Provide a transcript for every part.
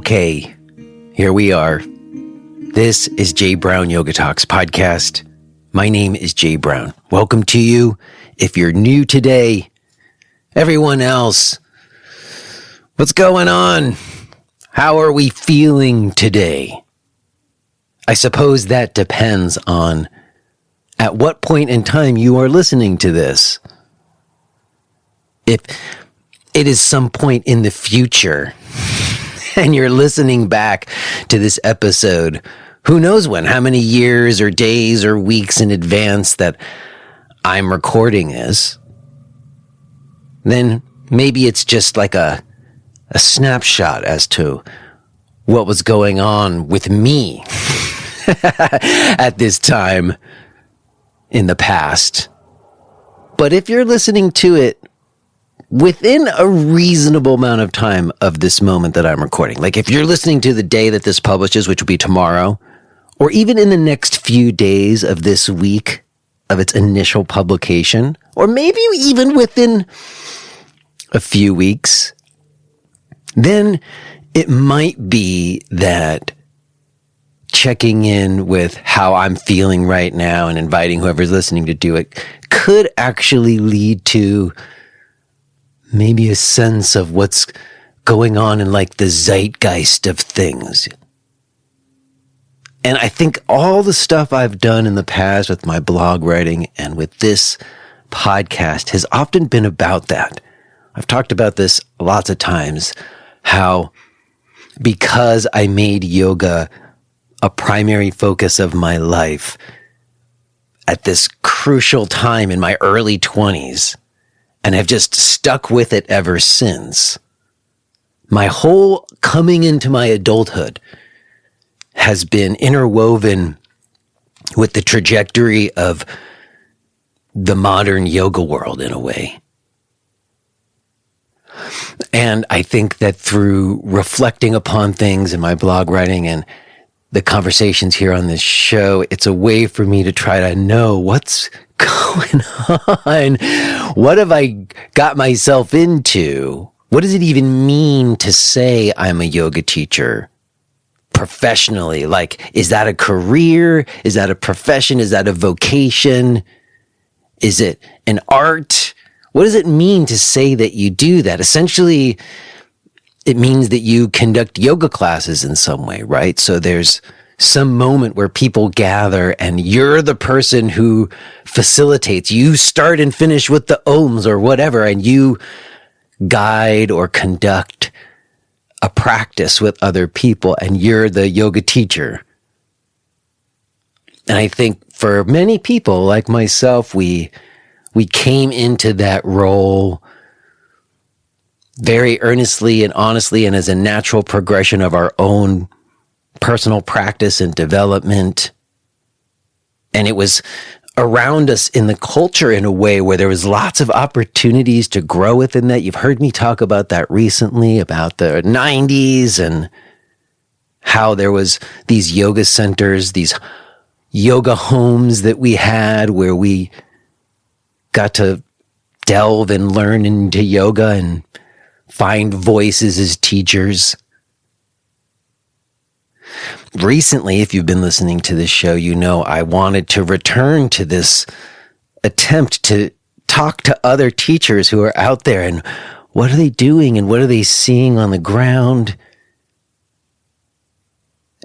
Okay, here we are. This is Jay Brown Yoga Talks podcast. My name is Jay Brown. Welcome to you. If you're new today, everyone else, what's going on? How are we feeling today? I suppose that depends on at what point in time you are listening to this. If it is some point in the future and you're listening back to this episode, who knows when, how many years or days or weeks in advance that I'm recording this, then maybe it's just like a snapshot as to what was going on with me at this time in the past. But if you're listening to it within a reasonable amount of time of this moment that I'm recording, like if you're listening to the day that this publishes, which will be tomorrow, or even in the next few days of this week of its initial publication, or maybe even within a few weeks, then it might be that checking in with how I'm feeling right now and inviting whoever's listening to do it could actually lead to maybe a sense of what's going on in like the zeitgeist of things. And I think all the stuff I've done in the past with my blog writing and with this podcast has often been about that. I've talked about this lots of times, how because I made yoga a primary focus of my life at this crucial time in my early 20s, and have just stuck with it ever since, my whole coming into my adulthood has been interwoven with the trajectory of the modern yoga world in a way. And I think that through reflecting upon things in my blog writing and the conversations here on this show, it's a way for me to try to know what's going on. What have I got myself into? What does it even mean to say I'm a yoga teacher professionally? Like, is that a career? Is that a profession? Is that a vocation? Is it an art? What does it mean to say that you do that? Essentially, it means that you conduct yoga classes in some way, right? So there's some moment where people gather and you're the person who facilitates. You start and finish with the ohms or whatever, and you guide or conduct a practice with other people, and you're the yoga teacher. And I think for many people like myself, we came into that role very earnestly and honestly and as a natural progression of our own personal practice and development. And it was around us in the culture in a way where there was lots of opportunities to grow within that. You've heard me talk about that recently, about the 90s and how there was these yoga centers, these yoga homes that we had where we got to delve and learn into yoga and find voices as teachers. Recently, if you've been listening to this show, you know I wanted to return to this attempt to talk to other teachers who are out there and what are they doing and what are they seeing on the ground.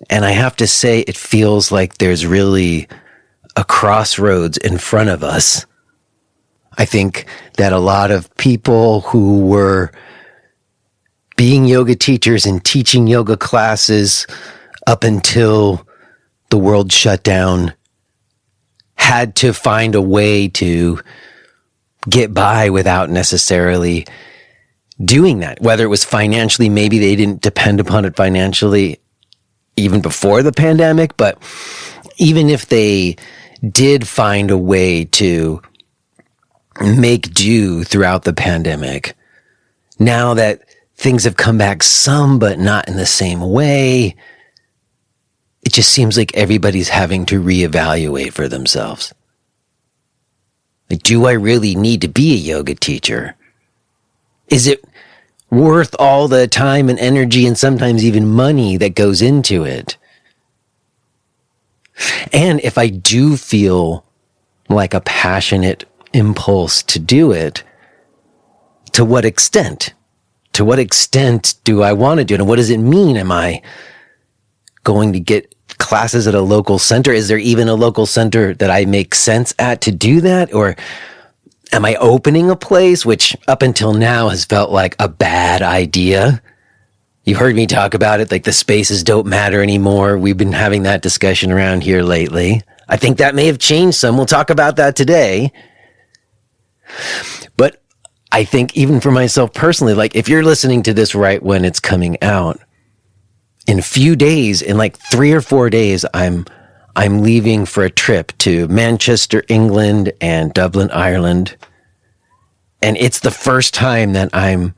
And I have to say, it feels like there's really a crossroads in front of us. I think that a lot of people who were being yoga teachers and teaching yoga classes up until the world shut down had to find a way to get by without necessarily doing that. Whether it was financially, maybe they didn't depend upon it financially even before the pandemic, but even if they did find a way to make do throughout the pandemic, now that things have come back some, but not in the same way, it just seems like everybody's having to reevaluate for themselves. Like, do I really need to be a yoga teacher? Is it worth all the time and energy and sometimes even money that goes into it? And if I do feel like a passionate impulse to do it, to what extent? To what extent do I want to do it? And what does it mean? Am I going to get classes at a local center? Is there even a local center that I make sense at to do that? Or am I opening a place, which up until now has felt like a bad idea? You heard me talk about it, like the spaces don't matter anymore. We've been having that discussion around here lately. I think that may have changed some. We'll talk about that today. But I think even for myself personally, like if you're listening to this right when it's coming out, in a few days, in like 3 or 4 days, I'm leaving for a trip to Manchester, England, and Dublin, Ireland. And it's the first time that I'm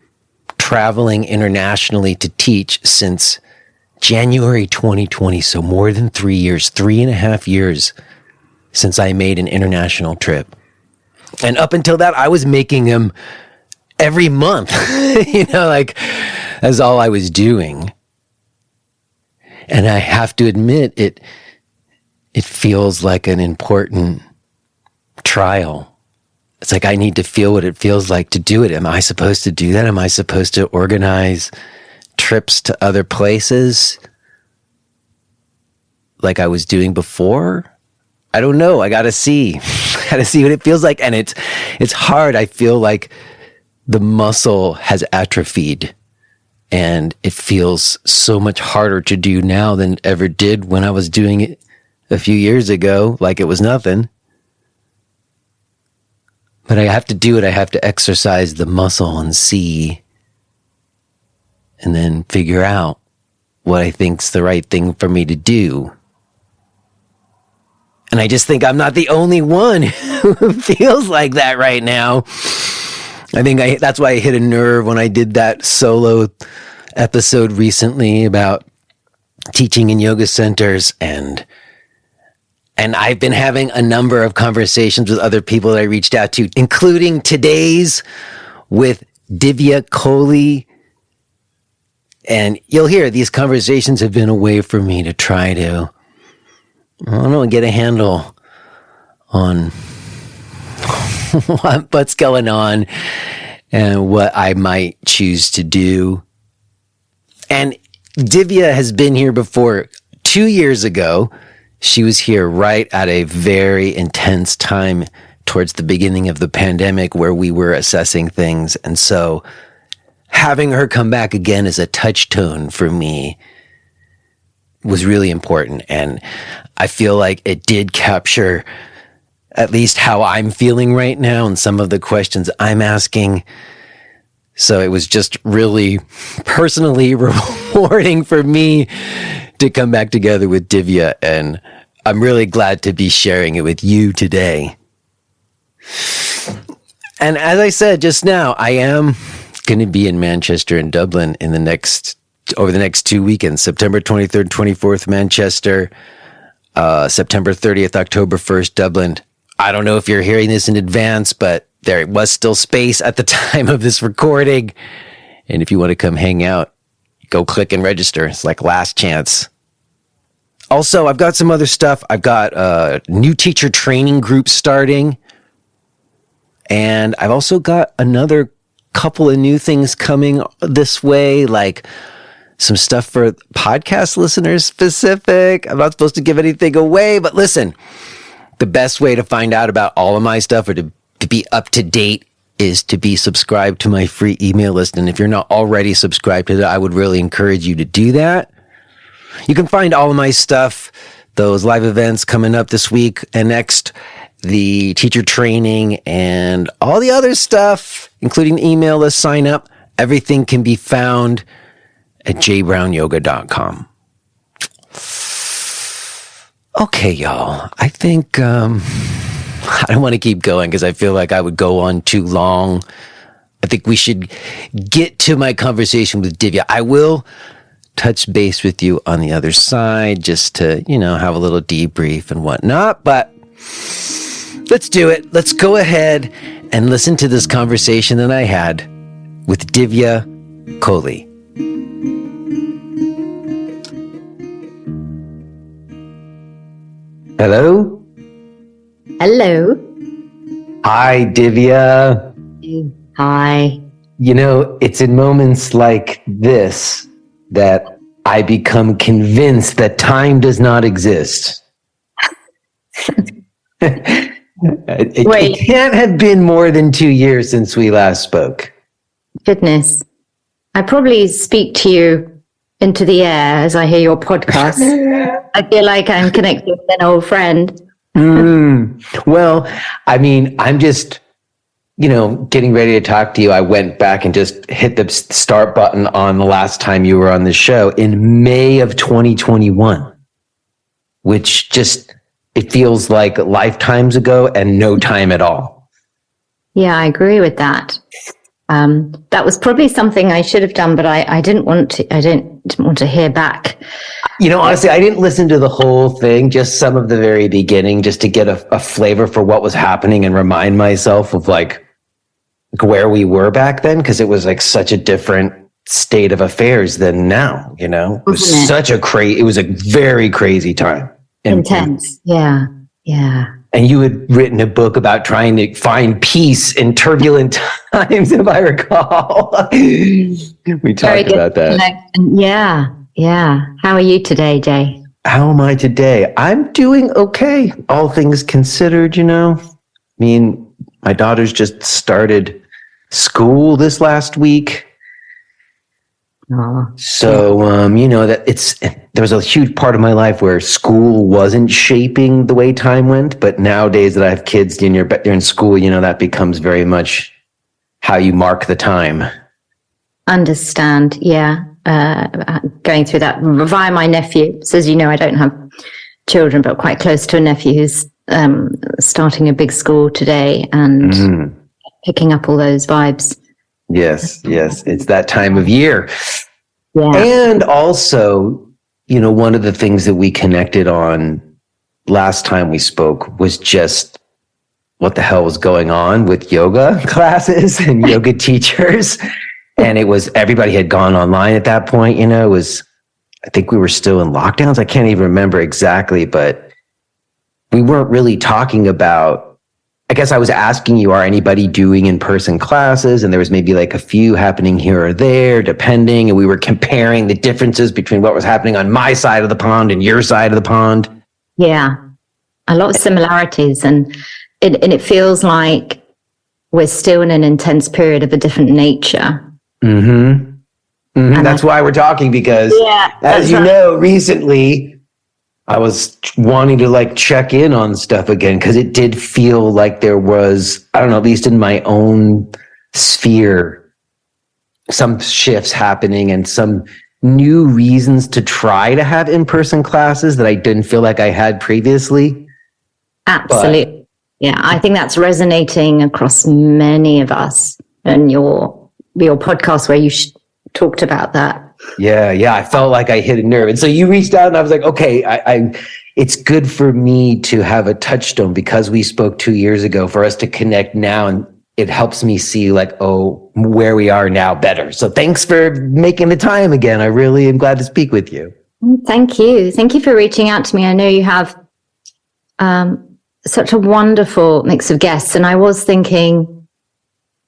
traveling internationally to teach since January 2020. So more than 3 years, 3.5 years since I made an international trip. And up until that, I was making them every month, like that's all I was doing. And I have to admit, it feels like an important trial. It's like I need to feel what it feels like to do it. Am I supposed to do that? Am I supposed to organize trips to other places like I was doing before? I don't know. I got to see. Got to see what it feels like. And it's hard. I feel like the muscle has atrophied. And it feels so much harder to do now than it ever did when I was doing it a few years ago, like it was nothing. But I have to do it. I have to exercise the muscle and see, and then figure out what I think's the right thing for me to do. And I just think I'm not the only one who feels like that right now. I think that's why I hit a nerve when I did that solo episode recently about teaching in yoga centers, and I've been having a number of conversations with other people that I reached out to, including today's with Divya Kohli. And you'll hear these conversations have been a way for me to try to, get a handle on what's going on and what I might choose to do. And Divya has been here before. 2 years ago, she was here right at a very intense time towards the beginning of the pandemic where we were assessing things. And so having her come back again as a touchstone for me was really important. And I feel like it did capture at least how I'm feeling right now and some of the questions I'm asking. So it was just really personally rewarding for me to come back together with Divya, and I'm really glad to be sharing it with you today. And as I said just now, I am going to be in Manchester and Dublin over the next 2 weekends, September 23rd, 24th, Manchester, September 30th, October 1st, Dublin. I don't know if you're hearing this in advance, but there was still space at the time of this recording. And if you want to come hang out, go click and register. It's like last chance. Also, I've got some other stuff. I've got a new teacher training group starting. And I've also got another couple of new things coming this way, like some stuff for podcast listeners specific. I'm not supposed to give anything away, but listen, the best way to find out about all of my stuff or to be up to date is to be subscribed to my free email list. And if you're not already subscribed to that, I would really encourage you to do that. You can find all of my stuff, those live events coming up this week and next, the teacher training and all the other stuff, including the email list sign up. Everything can be found at jbrownyoga.com. Okay, y'all. I think, I don't want to keep going because I feel like I would go on too long. I think we should get to my conversation with Divya. I will touch base with you on the other side just to, have a little debrief and whatnot. But let's do it. Let's go ahead and listen to this conversation that I had with Divya Kohli. Hello? Hello. Hi, Divya. Hi. You know, it's in moments like this that I become convinced that time does not exist. It can't have been more than 2 years since we last spoke. Goodness. I probably speak to you into the air as I hear your podcast. I feel like I'm connected with an old friend. Well, I mean, I'm just, getting ready to talk to you. I went back and just hit the start button on the last time you were on the show in May of 2021, which just, it feels like lifetimes ago and no time at all. Yeah, I agree with that. That was probably something I should have done, but I didn't want to. I didn't want to hear back. Honestly, I didn't listen to the whole thing, just some of the very beginning, just to get a flavor for what was happening and remind myself of like where we were back then, because it was like such a different state of affairs than now. It was it was a very crazy time. Intense. Yeah. And you had written a book about trying to find peace in turbulent times, if I recall. We talked about that. Yeah. How are you today, Jay? How am I today? I'm doing okay, all things considered, I mean, my daughter's just started school this last week. So, there was a huge part of my life where school wasn't shaping the way time went. But nowadays that I have kids and you're in school, that becomes very much how you mark the time. Understand. Yeah. Going through that via my nephew. So as you know, I don't have children, but quite close to a nephew who's starting a big school today and picking up all those vibes. Yes. It's that time of year. Yeah. And also, one of the things that we connected on last time we spoke was just what the hell was going on with yoga classes and yoga teachers. And it was, everybody had gone online at that point, I think we were still in lockdowns. I can't even remember exactly, but we weren't really talking about, I guess I was asking you, are anybody doing in-person classes? And there was maybe like a few happening here or there, depending. And we were comparing the differences between what was happening on my side of the pond and your side of the pond. Yeah, a lot of similarities. And it feels like we're still in an intense period of a different nature. That's why we're talking, because as you know, recently I was wanting to check in on stuff again, because it did feel like there was, I don't know, at least in my own sphere, some shifts happening and some new reasons to try to have in-person classes that I didn't feel like I had previously. Absolutely. Yeah, I think that's resonating across many of us, and your podcast where you talked about that. Yeah. I felt like I hit a nerve. And so you reached out and I was like, okay, it's good for me to have a touchstone, because we spoke 2 years ago, for us to connect now. And it helps me see where we are now better. So thanks for making the time again. I really am glad to speak with you. Thank you. Thank you for reaching out to me. I know you have such a wonderful mix of guests. And I was thinking,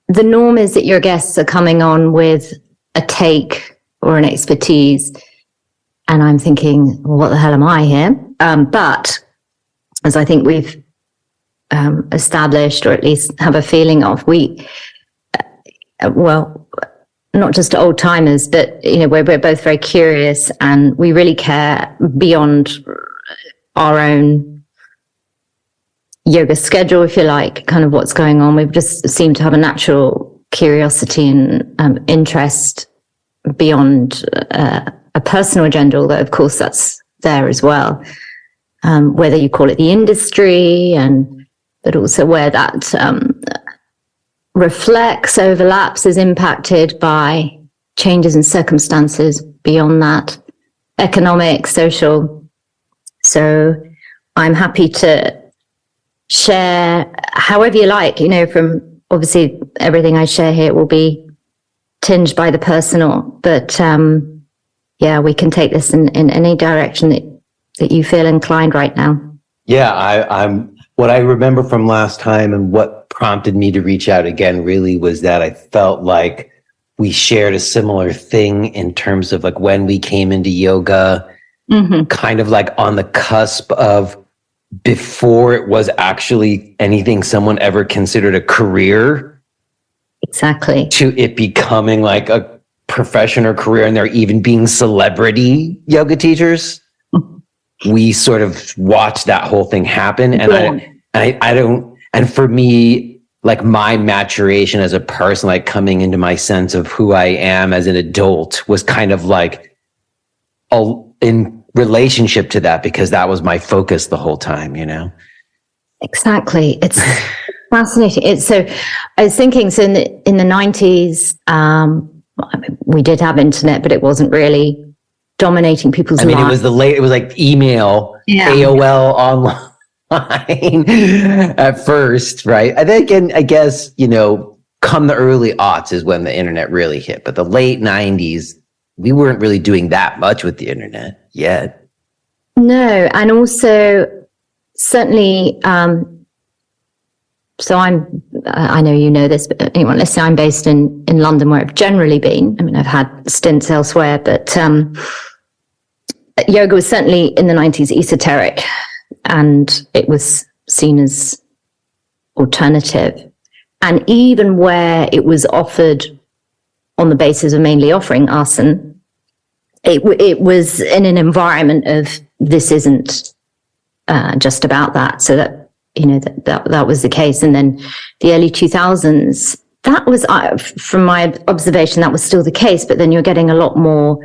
the norm is that your guests are coming on with a take or an expertise. And I'm thinking, well, what the hell am I here? But as I think we've established, or at least have a feeling of, not just old timers, but, we're both very curious, and we really care beyond our own yoga schedule, if you like, kind of what's going on. We just seem to have a natural curiosity and interest beyond a personal agenda, although of course that's there as well. Whether you call it the industry, but also where that reflects, overlaps, is impacted by changes in circumstances beyond that, economic, social. So I'm happy to share however you like, from obviously everything I share here will be tinged by the personal, but yeah, we can take this in any direction that you feel inclined right now. Yeah, I'm what I remember from last time and what prompted me to reach out again really was that I felt like we shared a similar thing in terms of like when we came into yoga, kind of like on the cusp of before it was actually anything someone ever considered a career. Exactly. To it becoming like a profession or career, and there even being celebrity yoga teachers. We sort of watched that whole thing happen. And I don't, and for me, like my maturation as a person, like coming into my sense of who I am as an adult was kind of like in relationship to that, because that was my focus the whole time, you know? Exactly. It's fascinating. So I was thinking, so in the 90s, we did have internet, but it wasn't really dominating people's lives. It was like email, AOL online at first, right? And then again, I guess, come the early aughts is when the internet really hit. But the late 90s, we weren't really doing that much with the internet yet. No, and also certainly, so I know you know this, but anyone listening, I'm based in London, where I've generally been. I mean, I've had stints elsewhere, but yoga was certainly in the 90s esoteric, and it was seen as alternative. And even where it was offered on the basis of mainly offering asana, it was in an environment of this isn't just about that. So that, that was the case. And then the early 2000s, that was, from my observation, that was still the case. But then you're getting a lot more,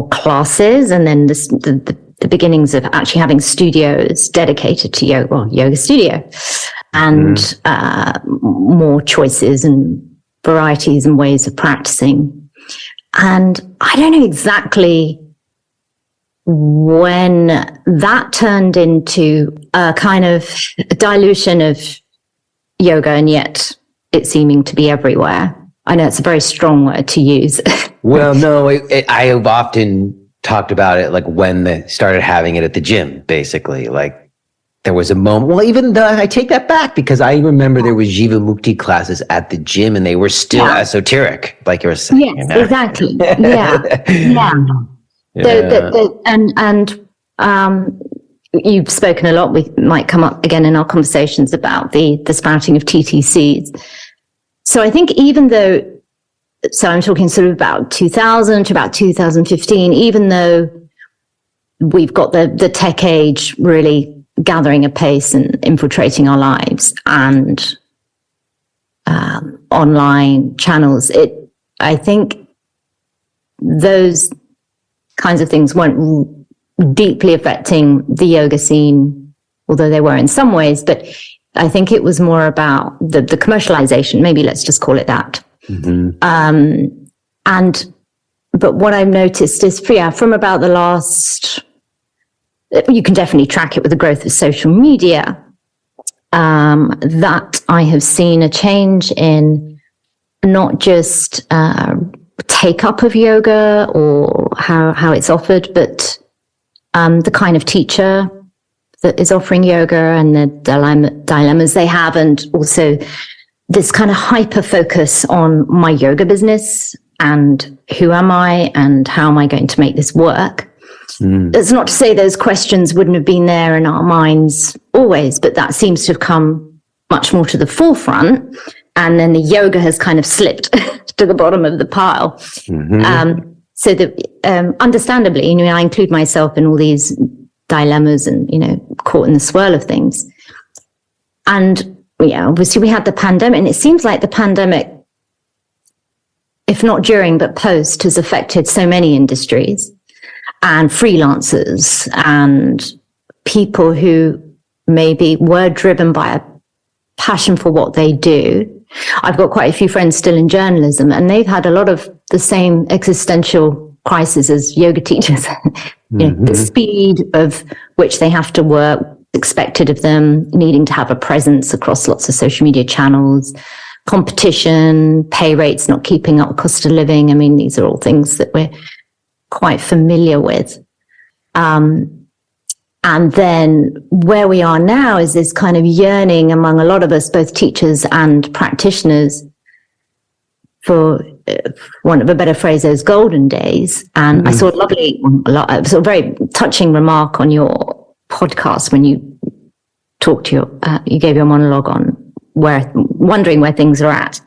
classes, and then the beginnings of actually having studios dedicated to yoga, well, yoga studio, and more choices and varieties and ways of practicing. And I don't know exactly when that turned into a kind of dilution of yoga, and yet it seeming to be everywhere. I know it's a very strong word to use. Well, no, I have often talked about it like when they started having it at the gym, basically. Like there was a moment, well, even though I take that back, because I remember there was Jiva Mukti classes at the gym and they were still esoteric, like you were saying. Yes, exactly. Yeah. So, and you've spoken a lot. We might come up again in our conversations about the sprouting of TTCs. So I think even though, so I'm talking sort of about 2000 to about 2015, even though we've got the tech age really gathering a pace and infiltrating our lives, and online channels, I think those kinds of things weren't deeply affecting the yoga scene, although they were in some ways. But I think it was more about the commercialization, maybe let's just call it that. But what I've noticed is, from about the last, you can definitely track it with the growth of social media, that I have seen a change in not just take up of yoga or how it's offered, but the kind of teacher that is offering yoga and the dilemmas they have, and also this kind of hyper focus on my yoga business and who am I and how am I going to make this work. It's not to say those questions wouldn't have been there in our minds always, but that seems to have come much more to the forefront, and then the yoga has kind of slipped to the bottom of the pile. So that understandably, I include myself in all these dilemmas and, caught in the swirl of things. And obviously we had the pandemic, and it seems like the pandemic, if not during, but post, has affected so many industries and freelancers and people who maybe were driven by a passion for what they do. I've got quite a few friends still in journalism, and they've had a lot of the same existential crisis as yoga teachers. The speed of which they have to work, expected of them, needing to have a presence across lots of social media channels, competition, pay rates not keeping up with cost of living. I mean, these are all things that we're quite familiar with. And then where we are now is this kind of yearning among a lot of us, both teachers and practitioners, for want of a better phrase, those golden days. And I saw a very touching remark on your podcast when you talked to you gave your monologue on wondering where things are at.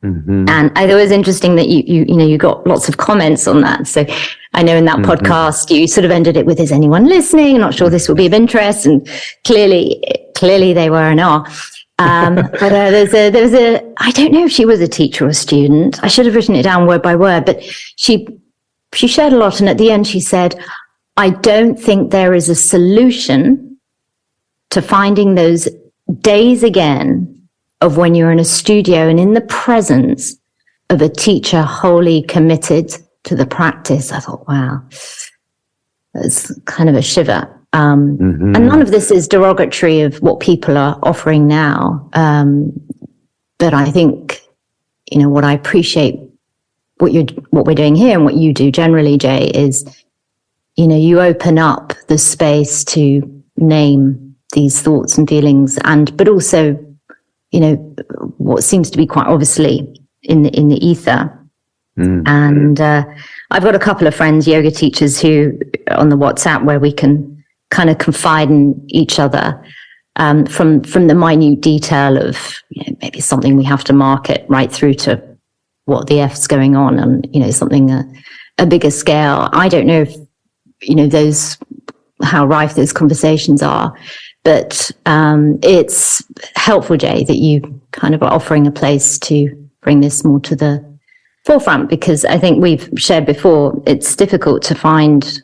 Mm-hmm. And I thought it was interesting that you got lots of comments on that. So I know in that podcast, you sort of ended it with, is anyone listening? I'm not sure this will be of interest. And clearly they were and are. But there was I don't know if she was a teacher or a student. I should have written it down word by word, but she shared a lot. And at the end, she said, I don't think there is a solution to finding those days again of when you're in a studio and in the presence of a teacher wholly committed to the practice. I thought, wow, that's kind of a shiver. And none of this is derogatory of what people are offering now. But I think, what I appreciate what we're doing here and what you do generally, Jay, is, you open up the space to name these thoughts and feelings but also, what seems to be quite obviously in the ether. And I've got a couple of friends, yoga teachers, who on the WhatsApp where we can kind of confide in each other from the minute detail of maybe something we have to market right through to what the F's going on and something a bigger scale. I don't know if how rife those conversations are. But it's helpful, Jay, that you kind of are offering a place to bring this more to the forefront, because I think we've shared before, it's difficult to find,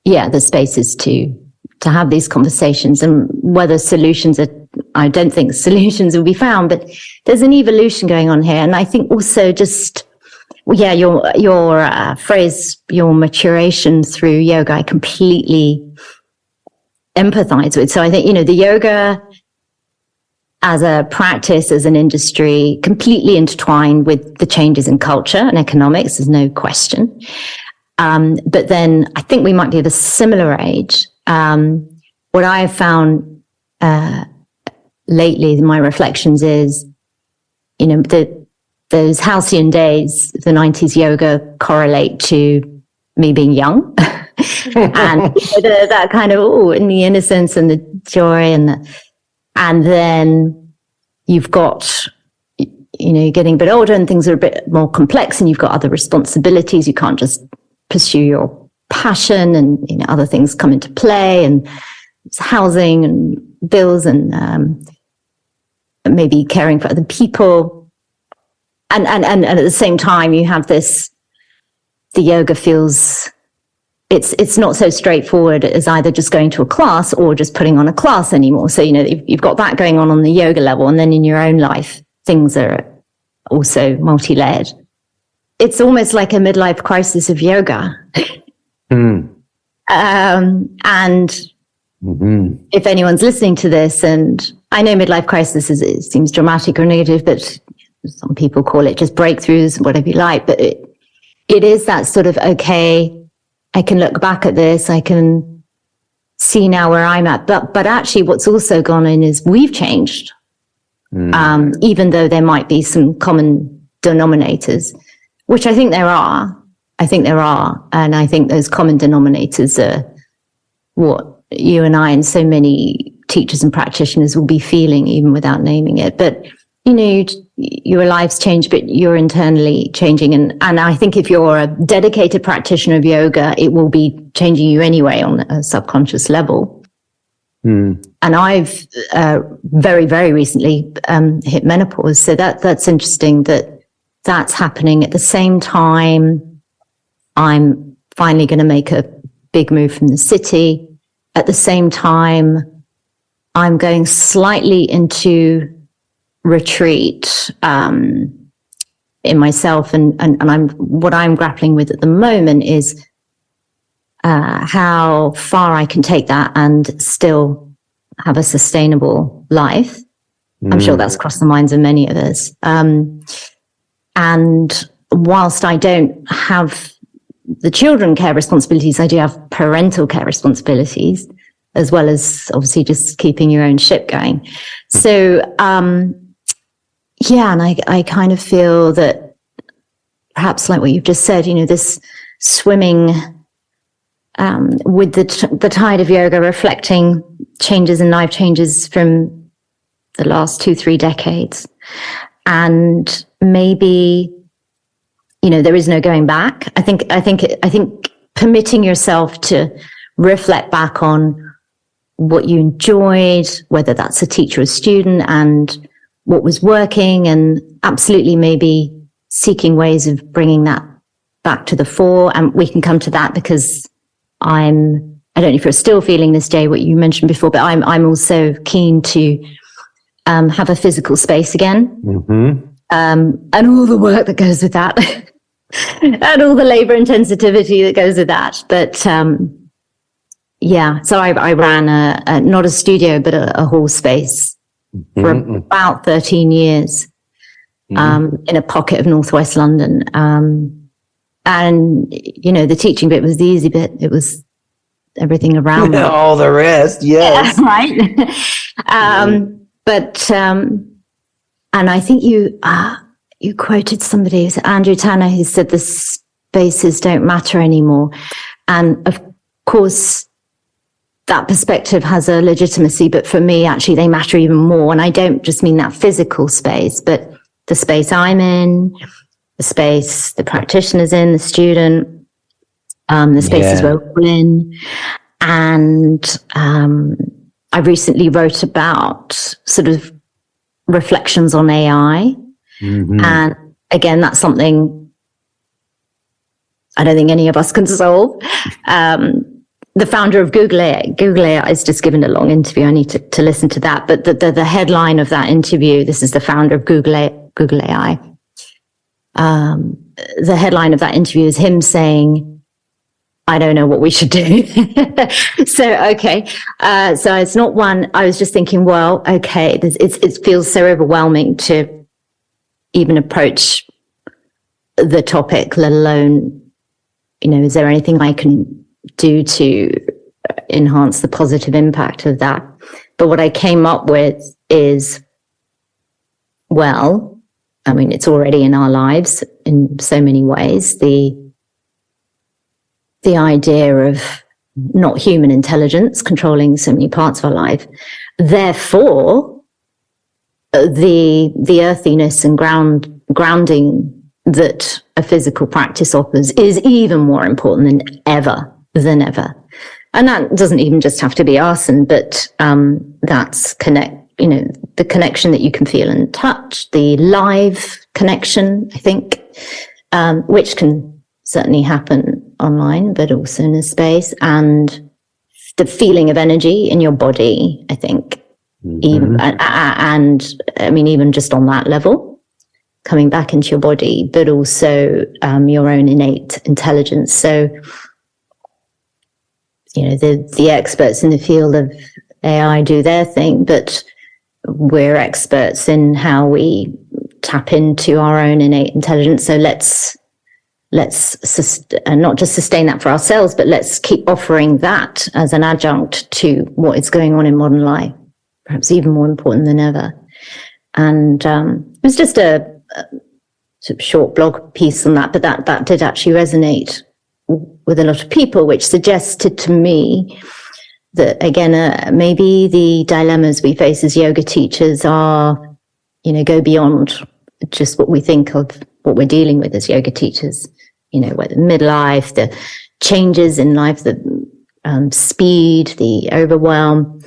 the spaces to have these conversations, and whether solutions I don't think solutions will be found, but there's an evolution going on here. And I think also just, your phrase, your maturation through yoga, I completely empathize with. So I think, the yoga as a practice, as an industry, completely intertwined with the changes in culture and economics, there's no question. But then I think we might be of a similar age. What I have found lately, my reflections is, those halcyon days, the 90s yoga, correlate to me being young. And that kind of, and the innocence and the joy and then you've got, getting a bit older and things are a bit more complex and you've got other responsibilities. You can't just pursue your passion and, other things come into play, and it's housing and bills and maybe caring for other people. And at the same time, you have the yoga feels, it's not so straightforward as either just going to a class or just putting on a class anymore. So, you've got that going on the yoga level. And then in your own life, things are also multi-layered. It's almost like a midlife crisis of yoga. And if anyone's listening to this, and I know midlife crisis it seems dramatic or negative, but some people call it just breakthroughs, whatever you like. But it is that sort of, okay, I can look back at this, I can see now where I'm at. But actually what's also gone in is we've changed. Even though there might be some common denominators, which I think there are. And I think those common denominators are what you and I and so many teachers and practitioners will be feeling even without naming it. But, your lives change, but you're internally changing. And I think if you're a dedicated practitioner of yoga, it will be changing you anyway on a subconscious level. And I've very, very recently hit menopause. So that's interesting that's happening at the same time. I'm finally going to make a big move from the city. At the same time, I'm going slightly into retreat in myself, and what I'm grappling with at the moment is how far I can take that and still have a sustainable life. I'm sure that's crossed the minds of many of us. And whilst I don't have the children care responsibilities, I do have parental care responsibilities, as well as obviously just keeping your own ship going. So, and I kind of feel that perhaps like what you've just said, this swimming with the tide of yoga, reflecting changes and life changes from the last 2-3 decades. And maybe, there is no going back. I think permitting yourself to reflect back on what you enjoyed, whether that's a teacher or student, and what was working, and absolutely maybe seeking ways of bringing that back to the fore. And we can come to that, because I don't know if you're still feeling this, Jay, what you mentioned before, but I'm also keen to have a physical space again. And all the work that goes with that and all the labor intensivity that goes with that. But so I ran not a studio, but a hall space for about 13 years in a pocket of northwest London. And, the teaching bit was the easy bit. It was everything around that. All the rest, yes. Yeah, right. And I think you quoted somebody, Andrew Tanner, who said the spaces don't matter anymore. And of course, that perspective has a legitimacy, but for me, actually, they matter even more. And I don't just mean that physical space, but the space I'm in, the space the practitioner's in, the student, the spaces we're all in. And I recently wrote about sort of reflections on AI. And again, that's something I don't think any of us can solve. The founder of Google AI has just given a long interview. I need to listen to that. But the headline of that interview, this is the founder of Google AI. The headline of that interview is him saying, I don't know what we should do. So it's not one, I was just thinking, well, okay, it feels so overwhelming to even approach the topic, let alone, is there anything I can do to enhance the positive impact of that? But what I came up with is, well, it's already in our lives in so many ways. The idea of not human intelligence controlling so many parts of our life. Therefore, the earthiness and grounding that a physical practice offers is even more important than ever. And that doesn't even just have to be arson, but that's the connection that you can feel and touch, the live connection, I think, which can certainly happen online, but also in a space, and the feeling of energy in your body, I think, even just on that level, coming back into your body, but also your own innate intelligence. So, the experts in the field of AI do their thing, but we're experts in how we tap into our own innate intelligence. So let's not just sustain that for ourselves, but let's keep offering that as an adjunct to what is going on in modern life, perhaps even more important than ever. And it was just a sort of short blog piece on that, but that did actually resonate with a lot of people, which suggested to me that, again, maybe the dilemmas we face as yoga teachers are, go beyond just what we think of what we're dealing with as yoga teachers. Whether midlife, the changes in life, the speed, the overwhelm,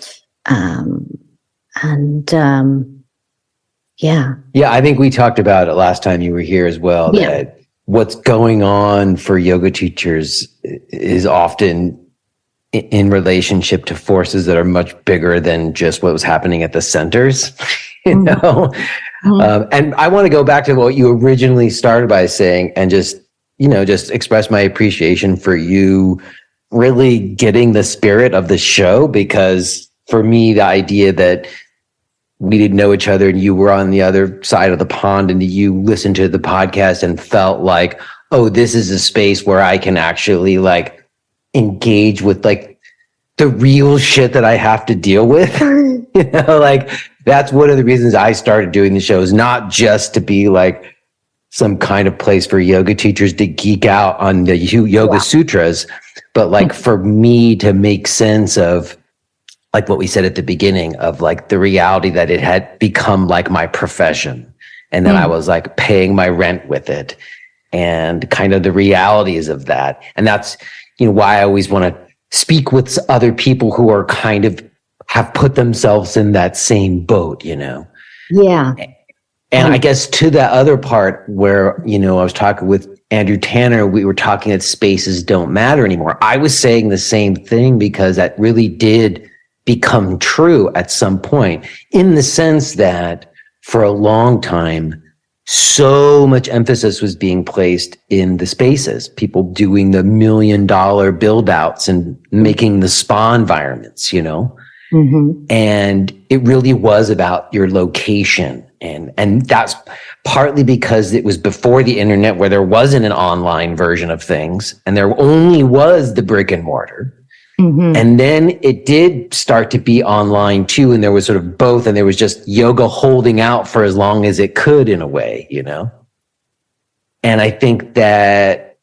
Yeah, I think we talked about it last time you were here as well, that what's going on for yoga teachers is often in relationship to forces that are much bigger than just what was happening at the centers, And I want to go back to what you originally started by saying, and just express my appreciation for you really getting the spirit of the show, because for me, the idea that we didn't know each other and you were on the other side of the pond and you listened to the podcast and felt like, oh, this is a space where I can actually like engage with like the real shit that I have to deal with. Like that's one of the reasons I started doing the show, is not just to be like some kind of place for yoga teachers to geek out on the yoga sutras, but like for me to make sense of like what we said at the beginning of like the reality that it had become like my profession, and then I was like paying my rent with it, and kind of the realities of that. And that's, why I always want to speak with other people who are kind of have put themselves in that same boat, Yeah. And I guess to that other part where, I was talking with Andrew Tanner, we were talking that spaces don't matter anymore. I was saying the same thing because that really did become true at some point, in the sense that for a long time, so much emphasis was being placed in the spaces, people doing the $1 million build outs and making the spa environments, and it really was about your location. And that's partly because it was before the internet, where there wasn't an online version of things and there only was the brick and mortar. And then it did start to be online too. And there was sort of both. And there was just yoga holding out for as long as it could, in a way, And I think that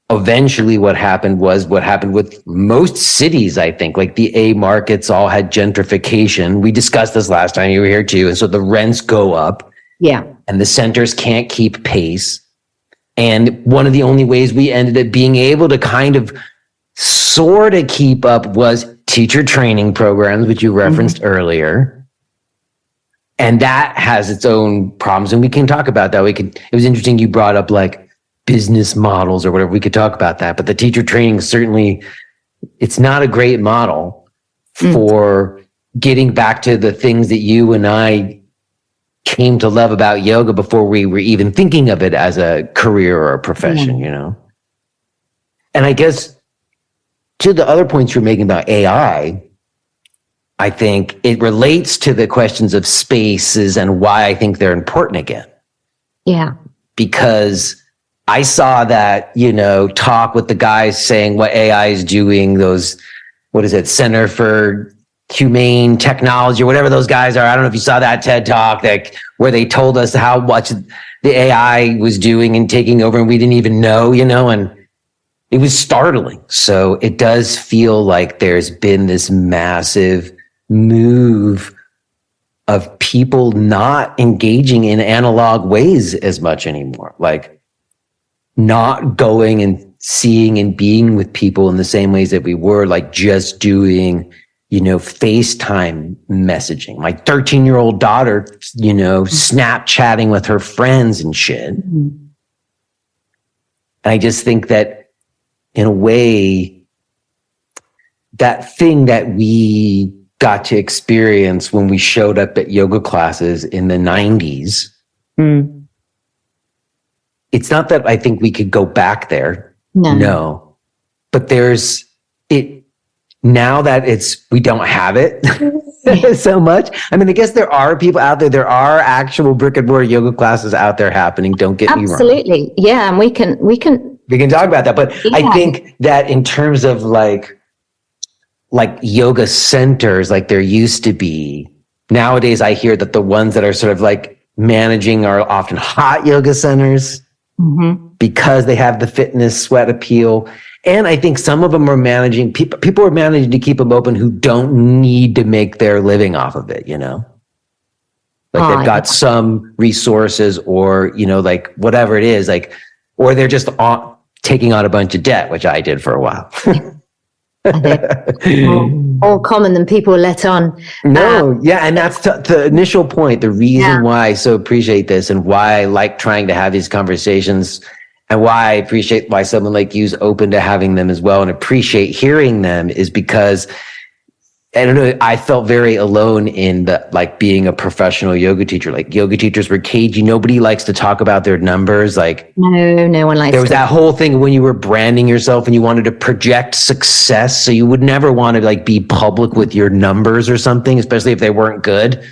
eventually what happened with most cities, I think, like the A markets all had gentrification. We discussed this last time you were here too. And so the rents go up. Yeah. And the centers can't keep pace. And one of the only ways we ended up being able to kind of sort of keep up was teacher training programs, which you referenced earlier. And that has its own problems. And we can talk about that. It was interesting you brought up like business models or whatever. We could talk about that. But the teacher training, certainly, it's not a great model for getting back to the things that you and I came to love about yoga before we were even thinking of it as a career or a profession, And I guess to the other points you're making about AI, I think it relates to the questions of spaces and why I think they're important again. Yeah. Because I saw that, talk with the guys saying what AI is doing, Center for Humane Technology or whatever those guys are. I don't know if you saw that TED talk where they told us how much the AI was doing and taking over and we didn't even know, and it was startling. So it does feel like there's been this massive move of people not engaging in analog ways as much anymore. Like not going and seeing and being with people in the same ways that we were, like just doing, FaceTime messaging. My 13-year-old daughter, Snapchatting with her friends and shit. And I just think that, in a way, that thing that we got to experience when we showed up at yoga classes in the 90s, it's not that I think we could go back there. No. But there's it now that we don't have it so much. I mean, I guess there are people out there. There are actual brick and mortar yoga classes out there happening. Don't get me wrong. Absolutely. Yeah. And we can talk about that. But I think that in terms of like yoga centers, like there used to be, nowadays I hear that the ones that are sort of like managing are often hot yoga centers because they have the fitness sweat appeal. And I think some of them are managing, people are managing to keep them open who don't need to make their living off of it, Like they've got some resources or, like whatever it is, like, or they're just taking on a bunch of debt, which I did for a while. more common than people let on. No, yeah. And that's the initial point, the reason why I so appreciate this and why I like trying to have these conversations and why I appreciate why someone like you is open to having them as well and appreciate hearing them is because I don't know, I felt very alone in being a professional yoga teacher. Like yoga teachers were cagey. Nobody likes to talk about their numbers. Like no one likes. There was that whole thing when you were branding yourself and you wanted to project success. So you would never want to be public with your numbers or something, especially if they weren't good.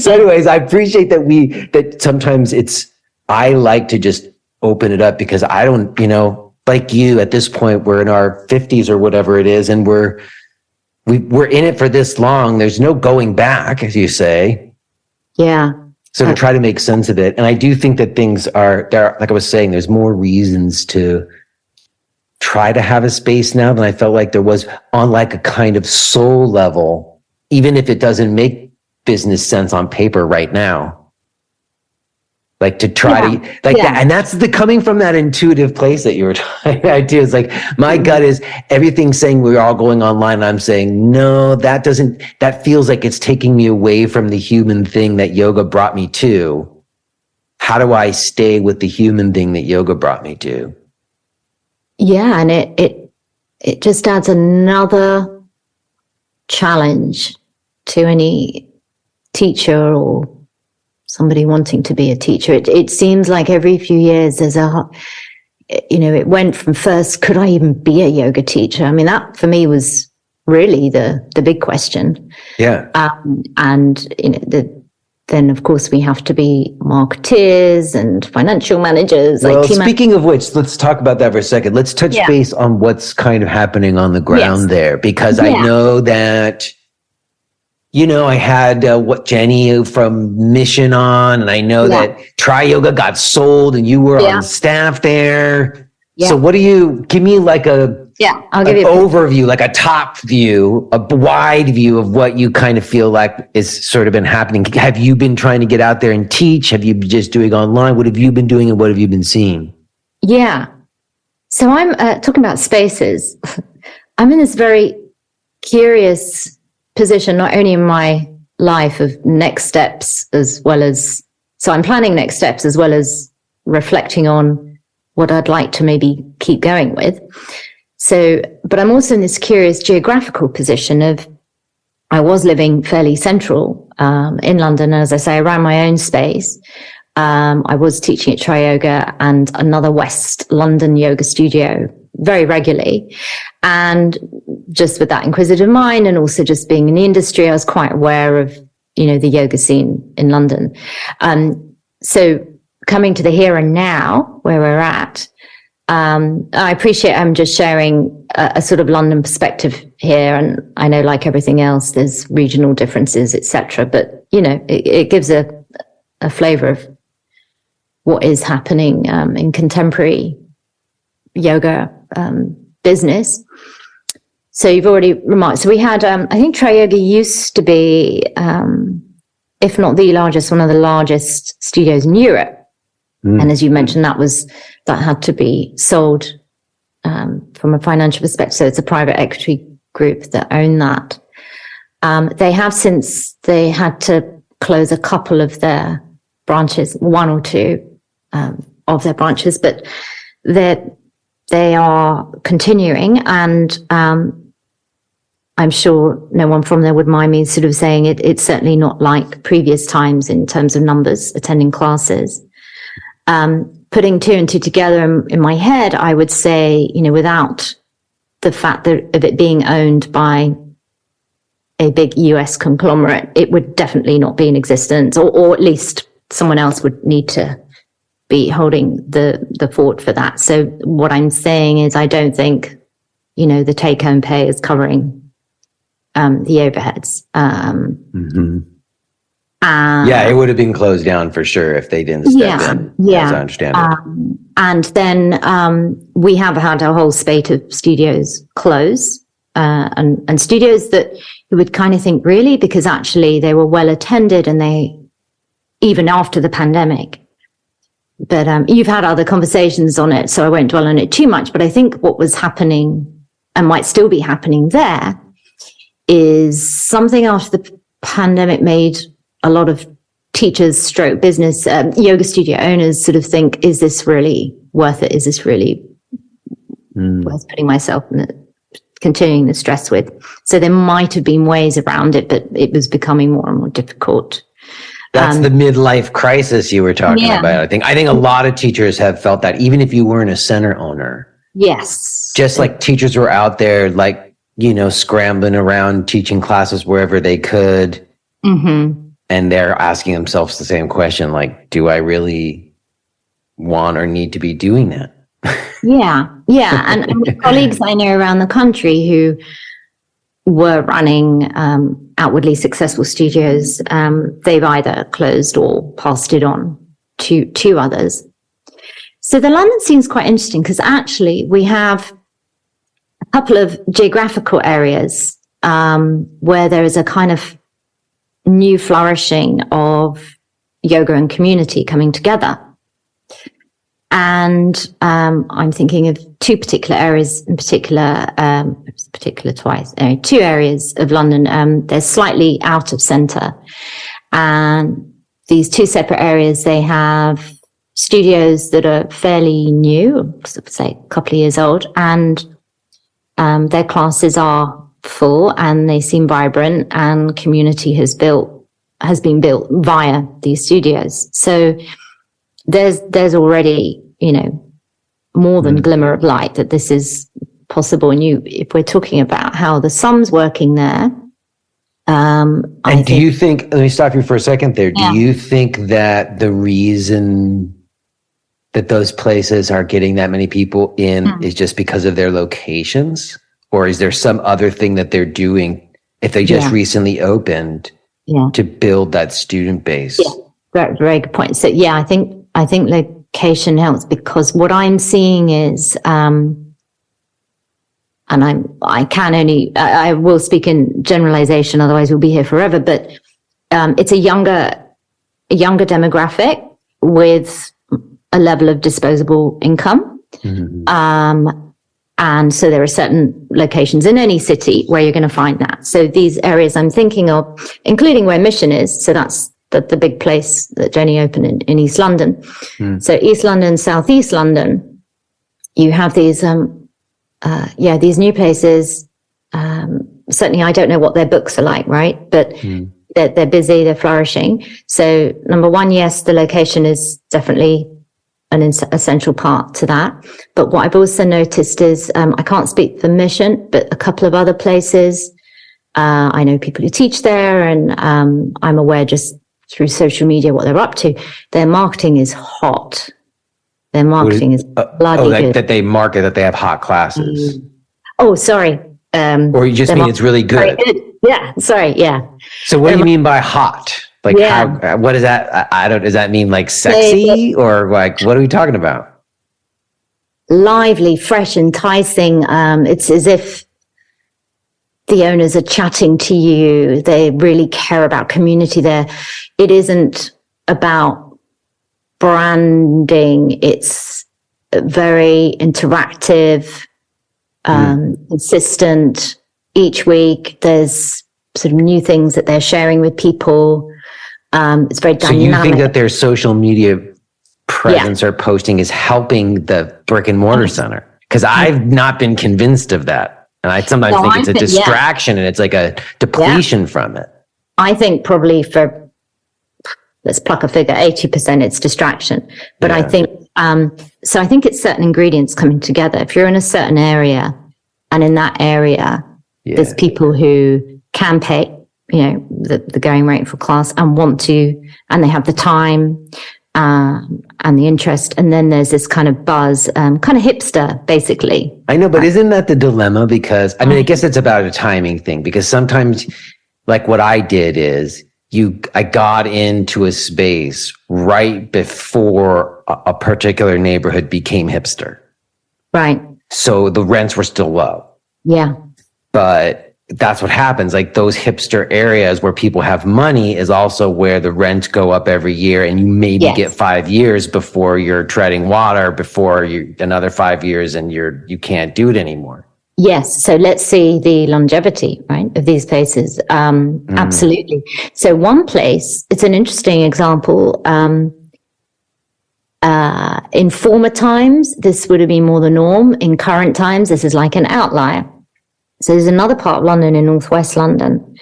So anyways, I appreciate that sometimes I like to just open it up because I don't, like you at this point, we're in our 50s or whatever it is. And we're in it for this long. There's no going back, as you say. Yeah. So to try to make sense of it. And I do think that things are there. Like I was saying, there's more reasons to try to have a space now than I felt like there was on like a kind of soul level, even if it doesn't make business sense on paper right now. Like to try to that. And that's coming from that intuitive place that you were talking about too. It's like my gut is everything saying we're all going online. And I'm saying, no, that feels like it's taking me away from the human thing that yoga brought me to. How do I stay with the human thing that yoga brought me to? Yeah. And it just adds another challenge to any teacher or somebody wanting to be a teacher. It seems like every few years there's it went from first, could I even be a yoga teacher? I mean, that for me was really the big question. Yeah. Then of course we have to be marketeers and financial managers. Well, speaking of which, let's talk about that for a second. Let's touch base on what's kind of happening on the ground there, because I know that I had Jenny from Mission on, and I know that Tri Yoga got sold and you were on staff there. Yeah. So give me like I'll give you an overview, like a top view, a wide view of what you kind of feel like is sort of been happening. Have you been trying to get out there and teach? Have you been just doing online? What have you been doing and what have you been seeing? Yeah. So I'm talking about spaces. I'm in this very curious position, not only in my life of next steps so I'm planning next steps as well as reflecting on what I'd like to maybe keep going with. So, but I'm also in this curious geographical position of, I was living fairly central, in London. As I say, I ran my own space. I was teaching at Tri Yoga and another West London yoga studio very regularly. And just with that inquisitive mind and also just being in the industry, I was quite aware of, the yoga scene in London. So coming to the here and now where we're at, I appreciate I'm just sharing a sort of London perspective here. And I know, like everything else, there's regional differences, etc. But, it gives a flavor of what is happening in contemporary yoga business. So you've already remarked. So we had, I think Tri Yoga used to be, if not the largest, one of the largest studios in Europe. And as you mentioned, that had to be sold from a financial perspective. So it's a private equity group that own that. They have, since they had to close a couple of their branches, one or two of their branches, but they are continuing. And I'm sure no one from there would mind me sort of saying it's certainly not like previous times in terms of numbers attending classes. Putting two and two together in my head, I would say, without the fact of it being owned by a big US conglomerate, it would definitely not be in existence, or at least someone else would need to be holding the fort for that. So what I'm saying is, I don't think, the take home pay is covering the overheads. It would have been closed down for sure if they didn't step in. Yeah, as I understand it. And then we have had a whole spate of studios close, and studios that you would kind of think, really, because actually they were well attended, and they, even after the pandemic. But you've had other conversations on it, so I won't dwell on it too much. But I think what was happening, and might still be happening there, is something after the pandemic made a lot of teachers stroke business, yoga studio owners sort of think, is this really worth it? Is this really worth putting myself in continuing the stress with? So there might have been ways around it, but it was becoming more and more difficult. That's the midlife crisis you were talking about. I think a lot of teachers have felt that, even if you weren't a center owner. Yes. Just like teachers were out there, like scrambling around teaching classes wherever they could. Mm-hmm. And they're asking themselves the same question, like, do I really want or need to be doing that? Yeah. And colleagues I know around the country who were running outwardly successful studios, they've either closed or passed it on to others. So the London scene's quite interesting because actually we have a couple of geographical areas where there is a kind of new flourishing of yoga and community coming together. And I'm thinking of two particular areas in particular, two areas of London. They're slightly out of centre. And these two separate areas, they have studios that are fairly new, say a couple of years old, and their classes are full and they seem vibrant, and community has been built via these studios. So there's already, more than glimmer of light that this is possible. And if we're talking about how the sun's working there, and do you think, let me stop you for a second there. Do you think that the reason that those places are getting that many people in is just because of their locations? Or is there some other thing that they're doing if they just recently opened to build that student base? Yeah, very, very good point. So I think location helps, because what I'm seeing is, and I will speak in generalization, otherwise we'll be here forever, but it's a younger demographic with a level of disposable income. Mm-hmm. And so there are certain locations in any city where you're going to find that. So these areas I'm thinking of, including where Mission is, so that's the big place that Jenny opened in East London. Mm. So East London, South East London, you have these, these new places. Certainly I don't know what their books are like, right? But they're busy, they're flourishing. So number one, yes, the location is definitely an essential part to that. But what I've also noticed is, I can't speak for Mission, but a couple of other places, I know people who teach there, and I'm aware just through social media what they're up to. Their marketing is hot. Their marketing is bloody good. That they market that they have hot classes. Oh, sorry. Or you just mean it's really good? Good. Yeah, sorry, yeah. So what do you mean by hot? Like, how, what is that? Does that mean like sexy, or like, what are we talking about? Lively, fresh, enticing. It's as if the owners are chatting to you. They really care about community there. It isn't about branding. It's very interactive, consistent. Each week there's sort of new things that they're sharing with people. It's very dynamic. So you think that their social media presence or posting is helping the brick and mortar center? Because I've not been convinced of that. And I sometimes think it's a distraction and it's like a depletion from it. I think probably let's pluck a figure, 80% it's distraction. But I think, so I think it's certain ingredients coming together. If you're in a certain area, and in that area, there's people who can pay, the going rate for class and want to, and they have the time and the interest. And then there's this kind of buzz, kind of hipster, basically. I know, but isn't that the dilemma? Because, I guess it's about a timing thing, because sometimes, like what I did is, I got into a space right before a particular neighborhood became hipster. Right. So the rents were still low. Yeah. But that's what happens. Like those hipster areas where people have money is also where the rents go up every year, and you maybe get 5 years before you're treading water, before another 5 years and you can't do it anymore. Yes. So let's see the longevity, right, of these places. Absolutely. So one place, it's an interesting example. In former times, this would have been more the norm. In current times, this is like an outlier. So there's another part of London in northwest London.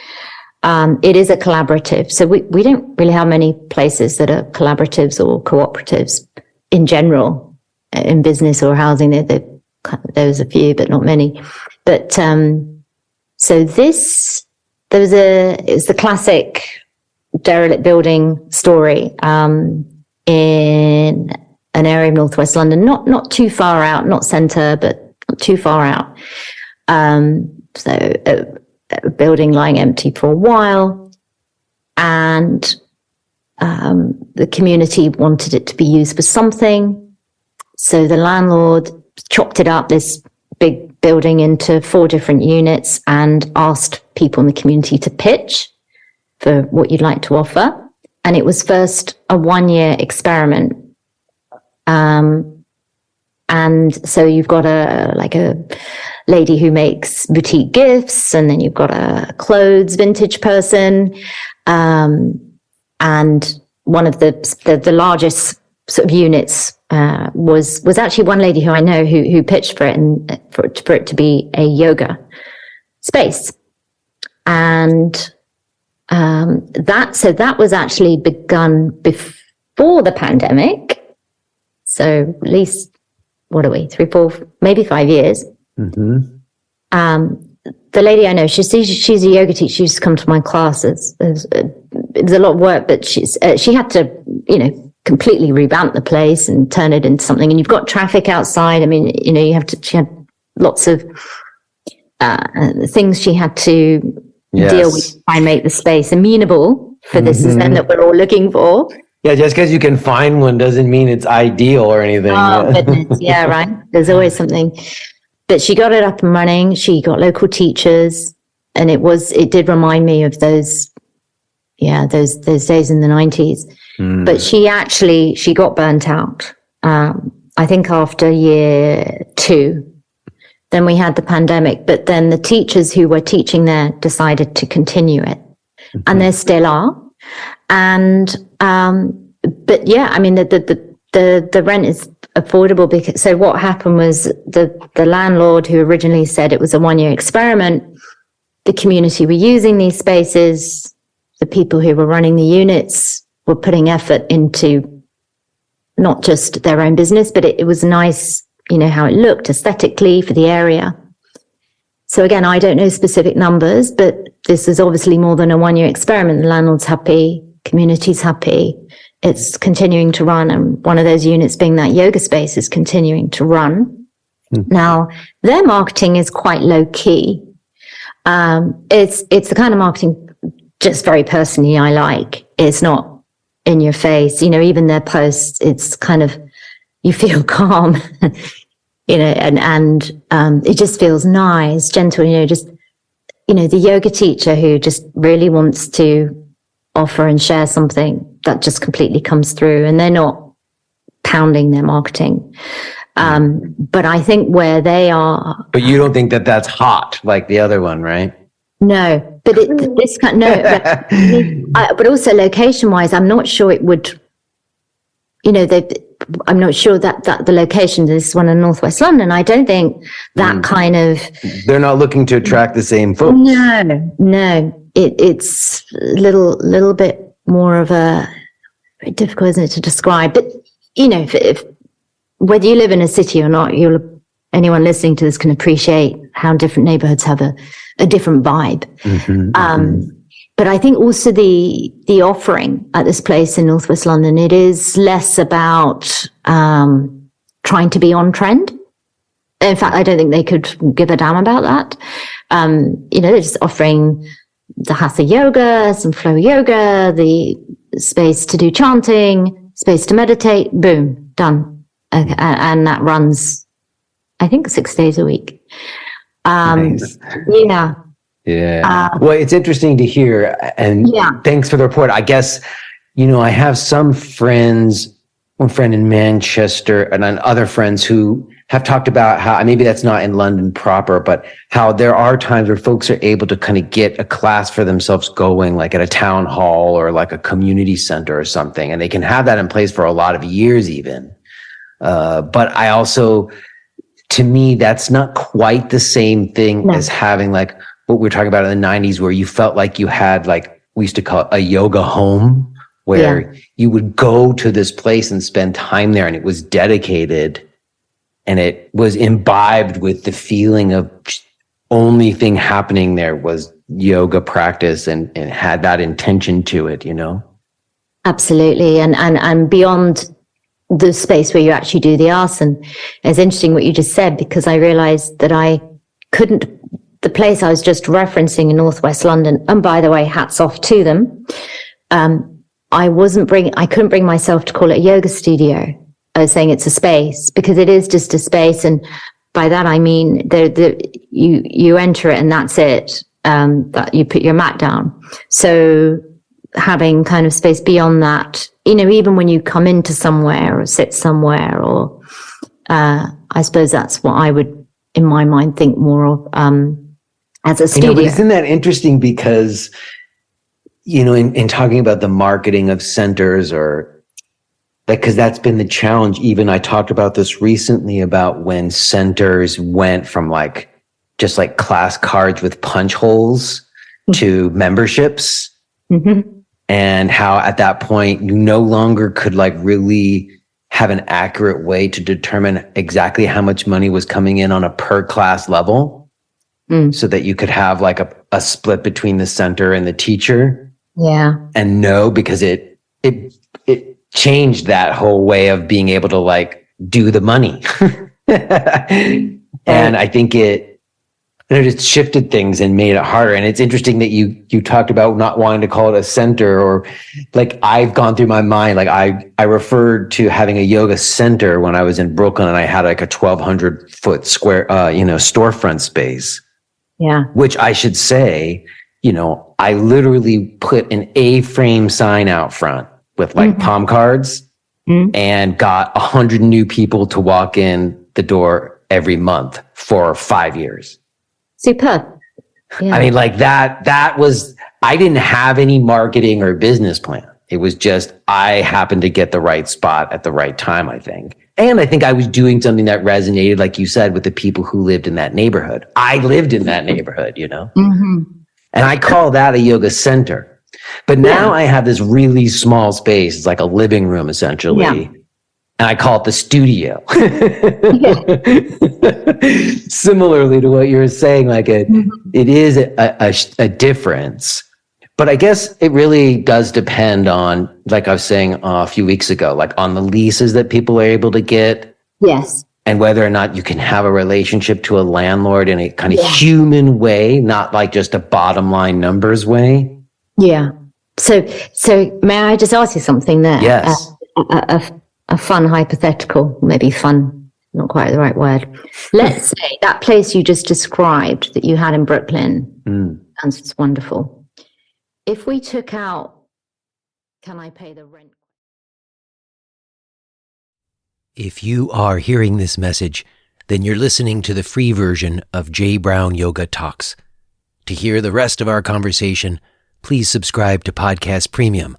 It is a collaborative. So we don't really have many places that are collaboratives or cooperatives in general, in business or housing. There's a few, but not many. But So it was the classic derelict building story in an area of northwest London, not too far out, not centre, but not too far out. So a building lying empty for a while, and the community wanted it to be used for something. So the landlord chopped it up, this big building, into 4 different units and asked people in the community to pitch for what you'd like to offer. And it was first a 1-year experiment. And so you've got a lady who makes boutique gifts, and then you've got a clothes vintage person. And one of the largest sort of units was actually one lady who I know who pitched for it, and for it to be a yoga space. And that was actually begun before the pandemic. So at least, what are we, 3, 4, maybe 5 years. Mm-hmm. The lady I know, she's a yoga teacher. She used to come to my classes. It was a lot of work, but she had to, completely revamp the place and turn it into something. And you've got traffic outside. I mean, she had lots of things she had to deal with to try and make the space amenable for this event that we're all looking for. Yeah, just because you can find one doesn't mean it's ideal or anything. Oh, goodness. Yeah, right. There's always something. But she got it up and running. She got local teachers, and it did remind me of those days in the 90s. But she got burnt out. I think after year 2, then we had the pandemic, but then the teachers who were teaching there decided to continue it, and there still are. And, but yeah, I mean, the rent is affordable because, so what happened was the landlord who originally said it was a 1-year experiment, the community were using these spaces, the people who were running the units were putting effort into not just their own business, but it was nice, how it looked aesthetically for the area. So again, I don't know specific numbers, but this is obviously more than a 1-year experiment. The landlord's happy, community's happy. It's continuing to run, and one of those units being that yoga space is continuing to run. Now, their marketing is quite low key. It's the kind of marketing just very personally I like. It's not in your face, even their posts, it's kind of, you feel calm, and it just feels nice, gentle, the yoga teacher who just really wants to offer and share something that just completely comes through, and they're not pounding their marketing. But I think where they are. But you don't think that that's hot like the other one, right? No, but but also location wise, I'm not sure it would, I'm not sure that the location, this one in Northwest London, I don't think that kind of. They're not looking to attract the same folks. No. It's a little bit more of a, very difficult, isn't it, to describe? But, if whether you live in a city or not, anyone listening to this can appreciate how different neighborhoods have a different vibe. But I think also the offering at this place in Northwest London, it is less about trying to be on trend. In fact, I don't think they could give a damn about that. They're just offering the hatha yoga, some flow yoga, the space to do chanting, space to meditate, boom, done. And that runs, I think, 6 days a week. Nice. Yeah. Yeah. Well, it's interesting to hear, and thanks for the report. I guess, I have some friends, one friend in Manchester and then other friends who have talked about how, maybe that's not in London proper, but how there are times where folks are able to kind of get a class for themselves going, like at a town hall or like a community center or something. And they can have that in place for a lot of years even. But I also, to me, that's not quite the same thing as having like what we were talking about in the 90s, where you felt like you had, like, we used to call it a yoga home, where you would go to this place and spend time there, and it was dedicated and it was imbibed with the feeling of only thing happening there was yoga practice and had that intention to it, you know? Absolutely. And beyond the space where you actually do the asana, it's interesting what you just said, because I realized that the place I was just referencing in Northwest London, and by the way, hats off to them. I couldn't bring myself to call it a yoga studio. I was saying it's a space, because it is just a space. And by that, I mean, you enter it and that's it. That you put your mat down. So having kind of space beyond that, you know, even when you come into somewhere or sit somewhere, or I suppose that's what I would, in my mind, think more of as a studio. But isn't that interesting? Because, you know, in talking about the marketing of centers, or like, because that's been the challenge. Even I talked about this recently about when centers went from like just like class cards with punch holes to memberships. Mm-hmm. And how at that point you no longer could like really have an accurate way to determine exactly how much money was coming in on a per class level, so that you could have like a split between the center and the teacher. Yeah. And no, because it changed that whole way of being able to like do the money. And I think it just shifted things and made it harder. And it's interesting that you talked about not wanting to call it a center, or like I've gone through my mind. Like I referred to having a yoga center when I was in Brooklyn, and I had like a 1,200 foot square, storefront space. Yeah. Which I should say, you know, I literally put an A-frame sign out front with like palm cards and got 100 new people to walk in the door every month for 5 years. Superb. Yeah. I mean, like that was, I didn't have any marketing or business plan. It was just, I happened to get the right spot at the right time, I think. And I think I was doing something that resonated, like you said, with the people who lived in that neighborhood. I lived in that neighborhood, you know? Mm-hmm. And I call that a yoga center. But now I have this really small space. It's like a living room, essentially. Yeah. And I call it the studio. Similarly to what you were saying, like it is a difference. But I guess it really does depend on, like I was saying a few weeks ago, like on the leases that people are able to get. Yes. And whether or not you can have a relationship to a landlord in a kind of human way, not like just a bottom line numbers way. Yeah. So may I just ask you something there? Yes. A fun hypothetical, maybe fun, not quite the right word. Let's say that place you just described that you had in Brooklyn sounds wonderful. If we took out, can I pay the rent? If you are hearing this message, then you're listening to the free version of J. Brown Yoga Talks. To hear the rest of our conversation, please subscribe to Podcast Premium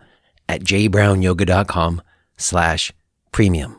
at jbrownyoga.com/premium.